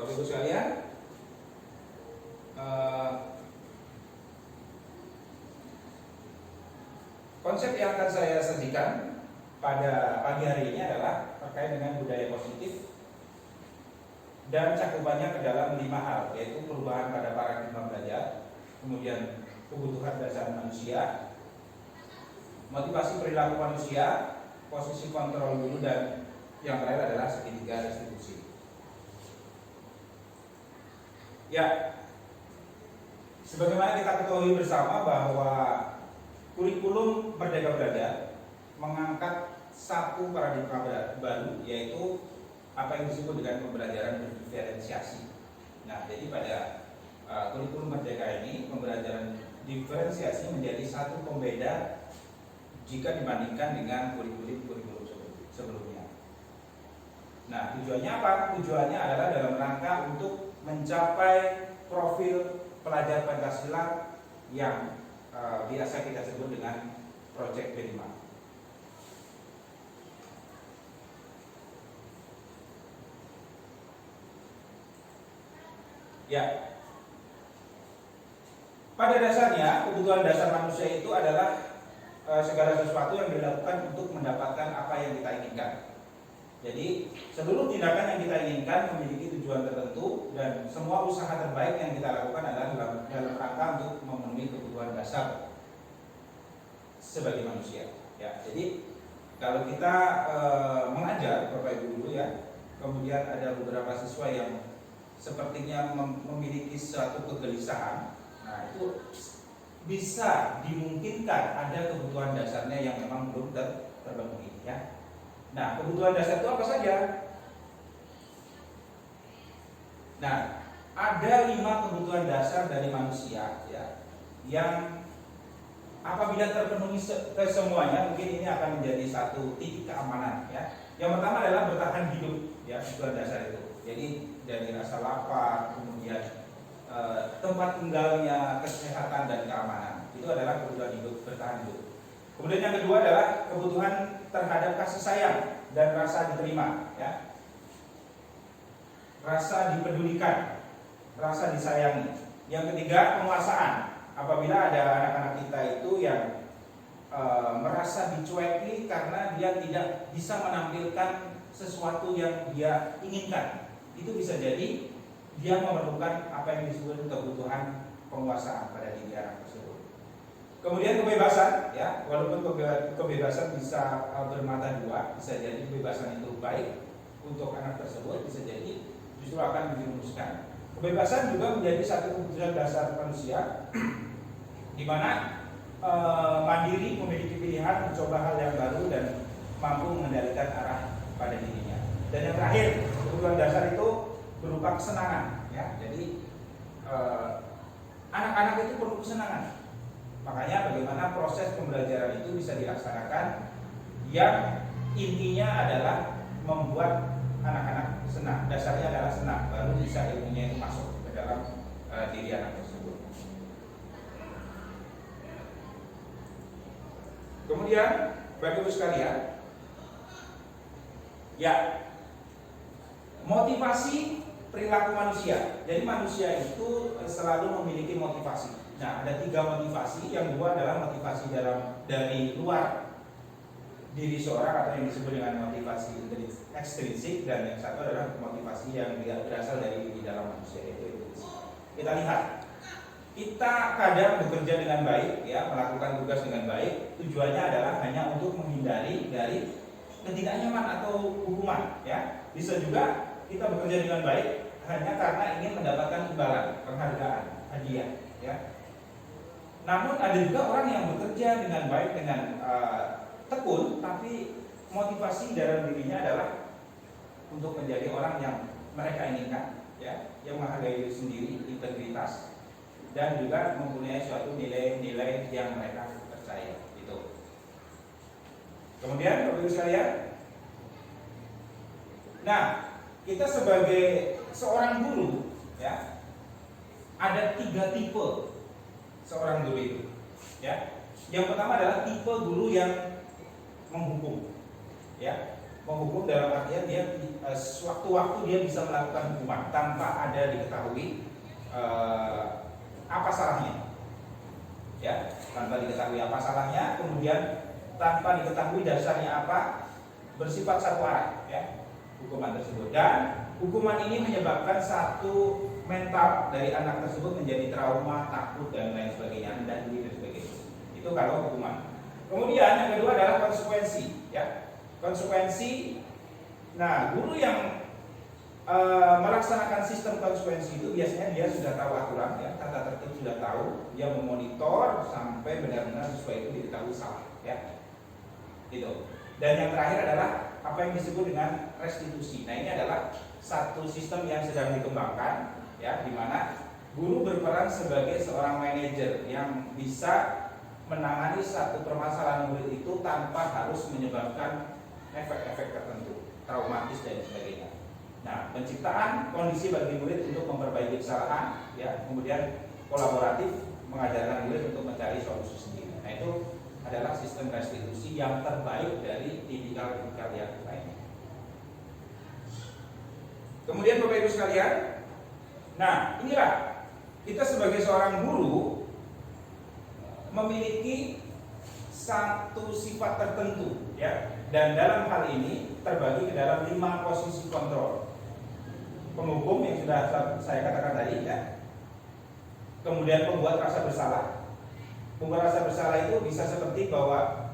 Bapak Ibu sekalian, konsep yang akan saya sajikan pada pagi hari ini adalah terkait dengan budaya positif dan cakupannya ke dalam 5 hal, yaitu perubahan pada paradigma belajar, kemudian kebutuhan dasar manusia, motivasi perilaku manusia, posisi kontrol dulu, dan yang terakhir adalah segitiga restitusi. Ya, sebagaimana kita ketahui bersama bahwa kurikulum Merdeka Belajar mengangkat satu paradigma baru, yaitu apa yang disebut dengan pembelajaran berdiferensiasi. Nah, jadi pada kurikulum Merdeka ini, pembelajaran diferensiasi menjadi satu pembeda jika dibandingkan dengan kurikulum sebelumnya. Nah, tujuannya apa? Tujuannya adalah dalam rangka untuk mencapai profil pelajar Pancasila yang biasa kita sebut dengan Project P5. Ya, pada dasarnya kebutuhan dasar manusia itu adalah segala sesuatu yang dilakukan untuk mendapatkan apa yang kita inginkan. Jadi seluruh tindakan yang kita inginkan memiliki tujuan tertentu, dan semua usaha terbaik yang kita lakukan adalah dalam rangka untuk memenuhi kebutuhan dasar sebagai manusia. Ya, jadi kalau kita mengajar Bapak Ibu dulu ya, kemudian ada beberapa siswa yang sepertinya memiliki suatu kegelisahan, nah itu bisa dimungkinkan ada kebutuhan dasarnya yang memang belum terpenuhi ya. Nah, kebutuhan dasar itu apa saja? Nah, ada 5 kebutuhan dasar dari manusia ya, yang apabila terpenuhi semuanya, mungkin ini akan menjadi satu titik keamanan ya. Yang pertama adalah bertahan hidup ya, kebutuhan dasar itu. Jadi dari rasa lapar, kemudian tempat tinggalnya, kesehatan dan keamanan, itu adalah kebutuhan hidup, bertahan hidup. Kemudian yang kedua adalah kebutuhan terhadap kasih sayang dan rasa diterima ya. Rasa dipedulikan, rasa disayangi. Yang ketiga, penguasaan. Apabila ada anak-anak kita itu yang merasa dicueki karena dia tidak bisa menampilkan sesuatu yang dia inginkan, itu bisa jadi dia memerlukan apa yang disebut kebutuhan penguasaan pada diri anak tersebut. Kemudian kebebasan ya, walaupun kebebasan bisa bermata dua, bisa jadi kebebasan itu baik untuk anak tersebut, bisa jadi justru akan dirumuskan. Kebebasan juga menjadi satu kebutuhan dasar manusia, di mana mandiri, memiliki pilihan, mencoba hal yang baru dan mampu mengendalikan arah pada dirinya. Dan yang terakhir, kebutuhan dasar itu berupa kesenangan ya. Jadi anak-anak itu perlu kesenangan. Makanya bagaimana proses pembelajaran itu bisa dilaksanakan yang intinya adalah membuat anak-anak senang. Dasarnya adalah senang, baru bisa ilmunya itu masuk ke dalam diri anak tersebut. Kemudian Bapak Ibu sekalian, ya, motivasi perilaku manusia. Jadi manusia itu selalu memiliki motivasi. Nah, ada 3 motivasi. Yang 2 adalah motivasi dari luar diri seorang atau yang disebut dengan motivasi ekstrinsik, dan yang satu adalah motivasi yang berasal dari di dalam manusia, yaitu intrinsik. Kita lihat, kita kadang bekerja dengan baik ya, melakukan tugas dengan baik, tujuannya adalah hanya untuk menghindari dari ketidaknyaman atau hukuman ya. Bisa juga kita bekerja dengan baik hanya karena ingin mendapatkan imbalan, penghargaan, hadiah ya. Namun ada juga orang yang bekerja dengan baik, dengan tekun, tapi motivasi dalam dirinya adalah untuk menjadi orang yang mereka inginkan ya, yang menghargai diri sendiri, integritas, dan juga mempunyai suatu nilai-nilai yang mereka percaya itu. Kemudian Bapak Ibu sekalian, nah, kita sebagai seorang guru ya, ada 3 tipe seorang guru itu ya. Yang pertama adalah tipe guru yang menghukum ya. Menghukum dalam artian dia sewaktu-waktu dia bisa melakukan hukuman tanpa ada diketahui apa salahnya, ya, tanpa diketahui apa salahnya, kemudian tanpa diketahui dasarnya apa, bersifat satu arah, ya, hukuman tersebut. Dan hukuman ini menyebabkan satu mental dari anak tersebut menjadi trauma, takut dan lain sebagainya, dan sebagainya. Itu kalau hukuman. Kemudian yang kedua adalah konsekuensi, ya. Konsekuensi. Nah, guru yang melaksanakan sistem konsekuensi itu biasanya dia sudah tahu aturan, ya, tata tertib sudah tahu, dia memonitor sampai benar-benar siswa itu diketahui salah, ya. Gitu. Dan yang terakhir adalah apa yang disebut dengan restitusi. Nah, ini adalah satu sistem yang sedang dikembangkan, ya, di mana guru berperan sebagai seorang manajer yang bisa menangani satu permasalahan murid itu tanpa harus menyebabkan efek-efek tertentu, traumatis dan sebagainya. Nah, penciptaan kondisi bagi murid untuk memperbaiki kesalahan, ya, kemudian kolaboratif mengajarkan murid untuk mencari solusi sendiri. Nah, itu adalah sistem restitusi yang terbaik dari tipikal-tipikal yang lainnya. Kemudian Bapak Ibu sekalian, nah inilah kita sebagai seorang guru memiliki satu sifat tertentu, ya, dan dalam hal ini terbagi ke dalam 5 posisi kontrol. Penghukum yang sudah saya katakan tadi, ya. Kemudian pembuat rasa bersalah. Pembuat rasa bersalah itu bisa seperti bahwa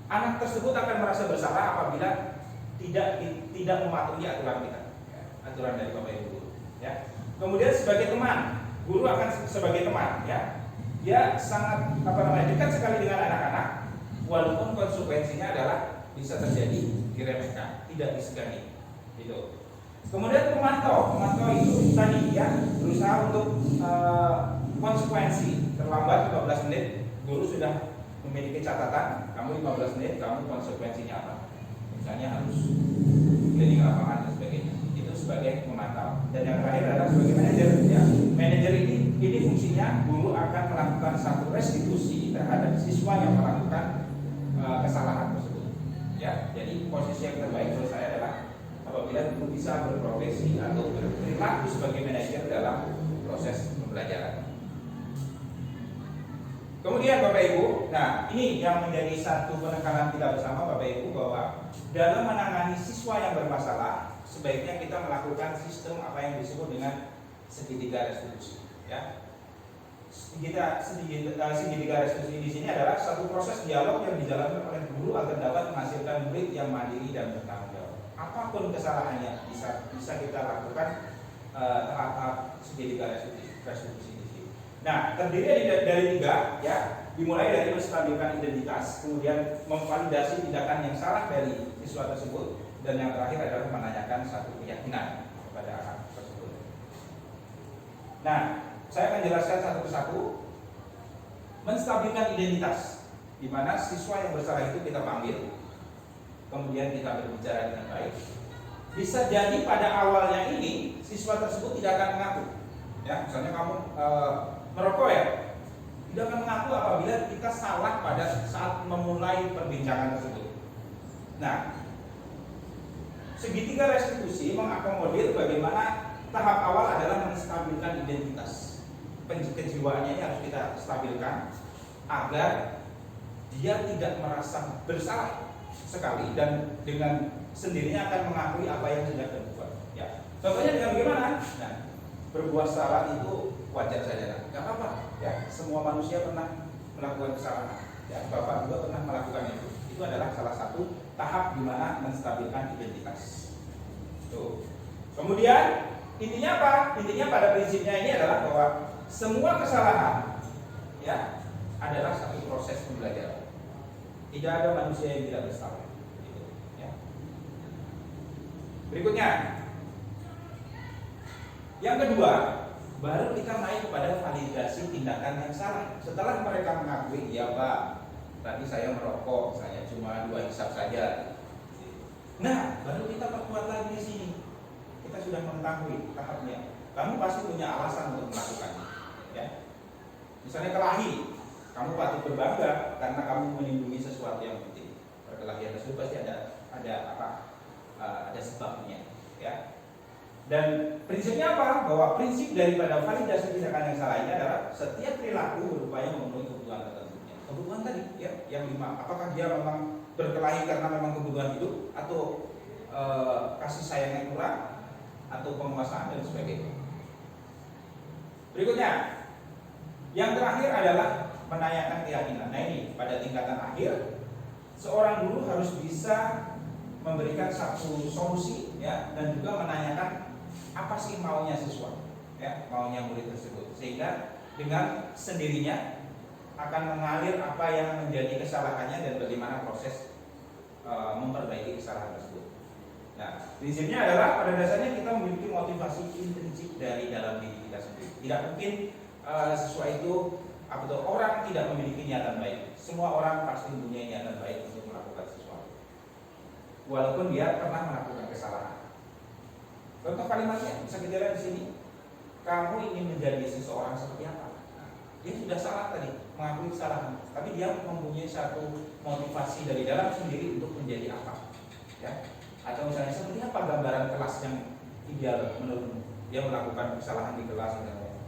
anak tersebut akan merasa bersalah apabila tidak mematuhi aturan kita, ya, aturan dari Bapak Ibu guru, ya. Kemudian sebagai teman, guru akan sebagai teman, ya. Dia sangat dekat sekali dengan anak-anak, walaupun konsekuensinya adalah bisa terjadi diremehkan, tidak disegani, gitu. Kemudian pemantau itu tadi, ya, berusaha untuk konsekuensi. Terlambat 15 menit, guru sudah memiliki catatan, kamu 15 menit, kamu konsekuensinya apa? Misalnya harus keliling lapangan dan sebagainya. Itu sebagai pemantau. Dan yang terakhir adalah sebagai manajer, ya. Manajer ini fungsinya guru akan melakukan satu restitusi terhadap siswa yang melakukan kesalahan tersebut, ya. Jadi posisi yang terbaik menurut saya adalah apabila guru bisa berprofesi atau berperilaku sebagai manajer dalam proses pembelajaran. Kemudian Bapak Ibu, nah ini yang menjadi satu penekanan kita bersama Bapak Ibu, bahwa dalam menangani siswa yang bermasalah sebaiknya kita melakukan sistem apa yang disebut dengan segitiga restitusi, ya. Segitiga restitusi di sini adalah satu proses dialog yang dijalankan oleh guru agar dapat menghasilkan murid yang mandiri dan bertanggung jawab. Apapun kesalahannya bisa kita lakukan tahap segitiga restitusi di sini. Nah, terdiri dari 3, ya. Dimulai dari menstabilkan identitas, kemudian memvalidasi tindakan yang salah dari siswa tersebut, dan yang terakhir adalah menanyakan satu keyakinan kepada anak tersebut. Nah, saya akan jelaskan satu persatu. Menstabilkan identitas, di mana siswa yang bersalah itu kita panggil, kemudian kita berbicara dengan baik. Bisa jadi pada awalnya ini siswa tersebut tidak akan mengaku, ya. Misalnya kamu merokok, ya, tidak akan mengaku apabila kita salah pada saat memulai perbincangan tersebut. Nah, segitiga restitusi mengakomodir bagaimana tahap awal adalah menstabilkan identitas. Kejiwaannya ini harus kita stabilkan agar dia tidak merasa bersalah sekali dan dengan sendirinya akan mengakui apa yang sudah dilakukan, ya. Contohnya dengan bagaimana? Nah, berbuat salah itu wajar saja, nggak apa-apa, ya. Semua manusia pernah melakukan kesalahan, ya. Bapak juga pernah melakukan itu. Itu adalah salah satu tahap di mana menstabilkan identitas. Tuh. Kemudian intinya apa? Intinya pada prinsipnya ini adalah bahwa semua kesalahan, ya, adalah satu proses pembelajaran. Tidak ada manusia yang tidak bersalah. Gitu, ya. Berikutnya, yang kedua, baru kita naik kepada validasi tindakan yang salah. Setelah mereka mengakui, ya Pak, tadi saya merokok, saya cuma 2 hisap saja. Nah, baru kita perkuat lagi di sini. Kita sudah mengetahui tahapnya. Kamu pasti punya alasan untuk melakukannya, ya. Misalnya kelahi, kamu patut berbangga karena kamu melindungi sesuatu yang penting. Perkelahian tersebut pasti ada ada sebabnya, ya. Dan prinsipnya apa? Bahwa prinsip daripada validasi tindakan yang salah ini adalah setiap perilaku berupaya memenuhi kebutuhan tertentunya. Kebutuhan tadi, ya, yang 5. Apakah dia memang berkelahi karena memang kebutuhan hidup, atau kasih sayangnya kurang, atau penguasaan dan sebagainya. Berikutnya, yang terakhir adalah menanyakan keyakinan. Nah ini pada tingkatan akhir, seorang guru harus bisa memberikan satu solusi, ya, dan juga menanyakan apa sih maunya siswa, ya, maunya murid tersebut, sehingga dengan sendirinya akan mengalir apa yang menjadi kesalahannya dan bagaimana proses memperbaiki kesalahan tersebut. Nah, prinsipnya adalah pada dasarnya kita memiliki motivasi intrinsik dari dalam diri kita sendiri. Tidak mungkin siswa itu atau orang tidak memiliki niatan baik. Semua orang pasti punya niatan baik untuk melakukan sesuatu, walaupun dia pernah melakukan kesalahan. Contoh kalimatnya bisa kita lihat di sini. Kamu ingin menjadi seseorang seperti apa? Nah, dia sudah salah tadi, mengakui kesalahan, tapi dia mempunyai satu motivasi dari dalam sendiri untuk menjadi apa, ya? Atau misalnya seperti apa gambaran kelas yang ideal menurutmu? Dia melakukan kesalahan di kelas,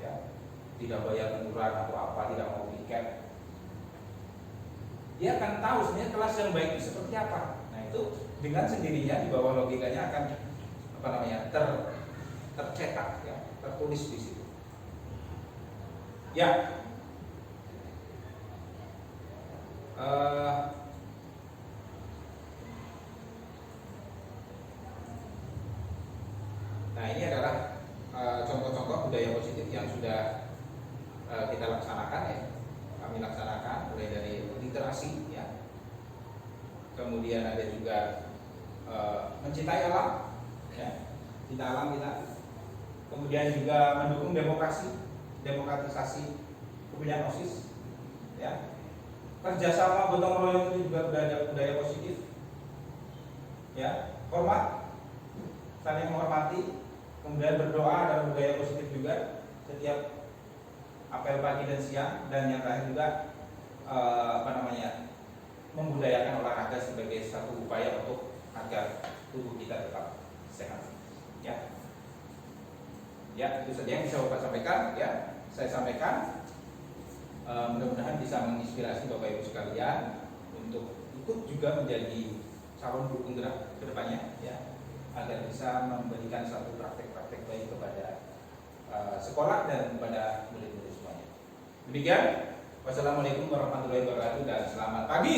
ya, tidak bayar iuran atau apa, tidak mau tiket. Dia akan tahu sebenarnya kelas yang baik itu seperti apa. Nah itu dengan sendirinya di bawah logikanya akan tercetak, ya, tertulis di situ. Ya, nah ini adalah contoh-contoh budaya positif yang sudah kita laksanakan, ya. Kami laksanakan mulai dari literasi, ya. Kemudian ada juga mencintai alam, ya, cinta alam kita. Kemudian juga mendukung demokratisasi pemilihan OSIS, ya. Kerjasama gotong royong itu juga budaya positif, ya. Hormat, saling menghormati, kemudian berdoa dalam budaya positif juga. Setiap apel pagi dan siang, dan yang terakhir juga membudayakan olahraga sebagai satu upaya untuk agar tubuh kita tetap sehat, ya. Ya, itu saja yang bisa Bapak sampaikan, ya. Saya sampaikan, mudah-mudahan bisa menginspirasi Bapak Ibu sekalian untuk ikut juga menjadi calon guru penggerak ke depannya, ya, agar bisa memberikan satu praktek-praktek baik kepada sekolah dan kepada murid-murid semuanya. Demikian, wassalamualaikum warahmatullahi wabarakatuh dan selamat pagi.